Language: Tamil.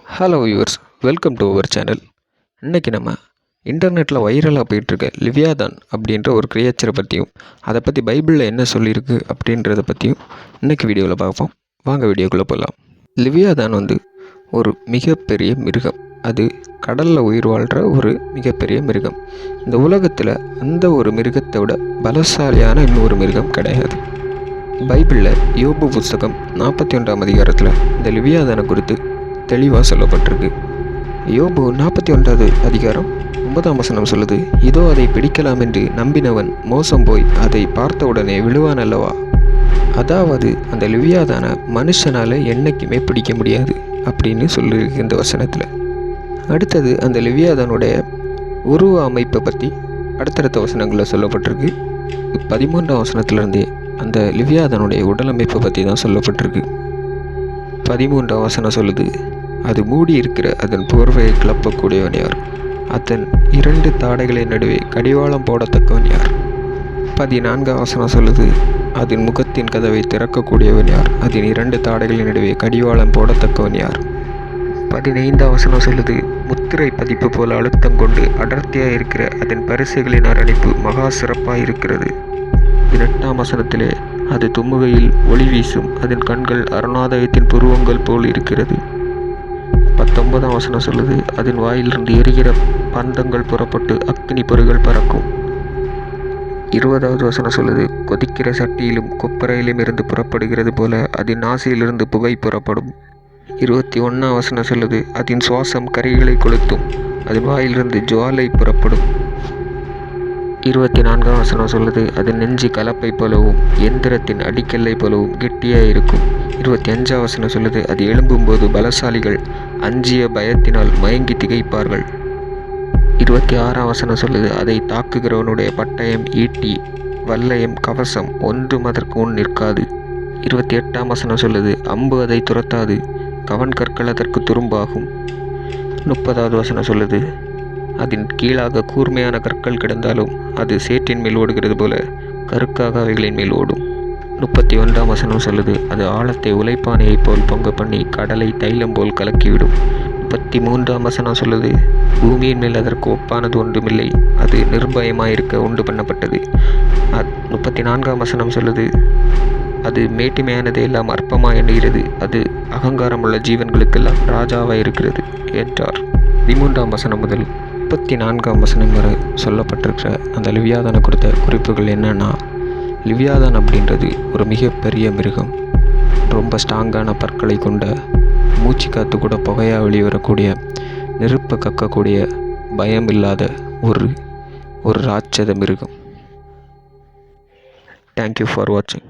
Hello viewers, welcome to our channel. இன்றைக்கி நம்ம இன்டர்நெட்டில் வைரலாக போயிட்டுருக்க லிவியாதான் அப்படின்ற ஒரு கிரியேச்சரை பற்றியும், அதை பற்றி பைபிளில் என்ன சொல்லியிருக்கு அப்படின்றத பற்றியும் இன்றைக்கி வீடியோவில் பார்ப்போம். வாங்க வீடியோக்குள்ளே போகலாம். லிவியாதான் ஒரு மிகப்பெரிய மிருகம். அது கடலில் உயிர் வாழ்கிற ஒரு மிகப்பெரிய மிருகம். இந்த உலகத்தில் அந்த ஒரு மிருகத்தை விட பலசாலியான இன்னொரு மிருகம் கிடையாது. பைபிளில் யோபு புஸ்தகம் 41ஆம் அதிகாரத்தில் இந்த லிவியாதானை குறித்து தெளிவாக சொல்லப்பட்டிருக்கு. யோபு 41வது அதிகாரம் 9ஆம் வசனம் சொல்லுது, இதோ அதை பிடிக்கலாம் என்று நம்பினவன் மோசம் போய் அதை பார்த்தவுடனே விழுவான் அல்லவா. அதாவது அந்த லிவியாதான மனுஷனால் என்றைக்குமே பிடிக்க முடியாது அப்படின்னு சொல்லியிருக்கு இந்த வசனத்தில். அடுத்தது அந்த லிவியாதானுடைய உருவ அமைப்பை பற்றி அடுத்தடுத்த வசனங்களில் சொல்லப்பட்டிருக்கு. 13ஆம் வசனத்திலிருந்தே அந்த லிவியாதானுடைய உடலமைப்பை பற்றி தான் சொல்லப்பட்டிருக்கு. 13ஆம் வசனம் சொல்லுது, அது மூடி இருக்கிற அதன் போர்வையை கிளப்பக்கூடியவன் யார்? அதன் 2 தாடைகளின் நடுவே கடிவாளம் போடத்தக்கவன் யார்? 14ஆம் வசனம் சொல்லுது, அதன் முகத்தின் கதவை திறக்கக்கூடியவன் யார்? அதன் 2 தாடைகளின் நடுவே கடிவாளம் போடத்தக்கவன் யார்? 15ஆம் வசனம் சொல்லுது, முத்திரை பதிப்பு போல அழுத்தம் கொண்டு அடர்த்தியாக இருக்கிற அதன் பரிசுகளின் அரணிப்பு மகா சிறப்பாக இருக்கிறது. 18ஆம் வசனத்திலே, அது தும்முகையில் ஒளி வீசும், அதன் கண்கள் அருணாதயத்தின் புருவங்கள் போல் இருக்கிறது. 19ஆம் வசனம் சொல்லுது, அதன் வாயிலிருந்து எரிகிற பந்தங்கள் புறப்பட்டு அக்னி பொறிகள் பறக்கும். 20வது வசனம் சொல்லுது, கொதிக்கிற சட்டியிலும் கொப்பரையிலும் இருந்து புறப்படுகிறது போல அதன் நாசியிலிருந்து புகை புறப்படும். 21ஆம் வசனம் சொல்லுது, அதன் சுவாசம் கரிகளை கொளுத்தும், அதன் வாயிலிருந்து ஜுவாலை புறப்படும். 24ஆம் வசனம் சொல்லுது, அது நெஞ்சு கலப்பை போலவும் எந்திரத்தின் அடிக்கல்லை போலவும் கெட்டியாக இருக்கும். 25ஆம் வசனம் சொல்லுது, அது எழும்பும்போது பலசாலிகள் அஞ்சிய பயத்தினால் மயங்கி திகைப்பார்கள். 26ஆம் வசனம் சொல்லுது, அதை தாக்குகிறவனுடைய பட்டயம், ஈட்டி, வல்லையம், கவசம் ஒன்றும் அதற்கு முன் நிற்காது. 28ஆம் வசனம் சொல்லுது, அம்பு அதை துரத்தாது, கவன் கற்கள் அதற்கு துரும்பாகும். 30வது வசனம் சொல்லுது, அதன் கீழாக கூர்மையான கற்கள் கிடந்தாலும் அது சேற்றின் மேல் ஓடுகிறது போல கருக்காக அவைகளின் மேல் ஓடும். 31ஆம் வசனம் சொல்லுது, அது ஆழத்தை உலைப்பானையைப் போல் பொங்க பண்ணி கடலை தைலம் போல் கலக்கிவிடும். 33ஆம் வசனம் சொல்லுது, பூமியின் மேல் அதற்கு ஒப்பானது ஒன்றுமில்லை, அது நிர்பயமாயிருக்க உண்டு பண்ணப்பட்டது. 34ஆம் வசனம் சொல்லுது, அது மேட்டிமையானதை எல்லாம் அற்பமாக எண்ணுகிறது, அது அகங்காரமுள்ள ஜீவன்களுக்கெல்லாம் ராஜாவாக இருக்கிறது என்றார். 13ஆம் வசனம் முதல் 34ஆம் வசனம் வரை சொல்லப்பட்டிருக்கிற அந்த லிவியாதானை கொடுத்த குறிப்புகள் என்னென்னா, லிவியாதான் அப்படின்றது ஒரு மிகப்பெரிய மிருகம். ரொம்ப ஸ்ட்ராங்கான பற்களை கொண்ட, மூச்சு காற்று கூட புகையாக வெளிவரக்கூடிய, நெருப்பை கக்கக்கூடிய, பயம் இல்லாத ஒரு ராட்சத மிருகம். தேங்க்யூ ஃபார் வாட்சிங்.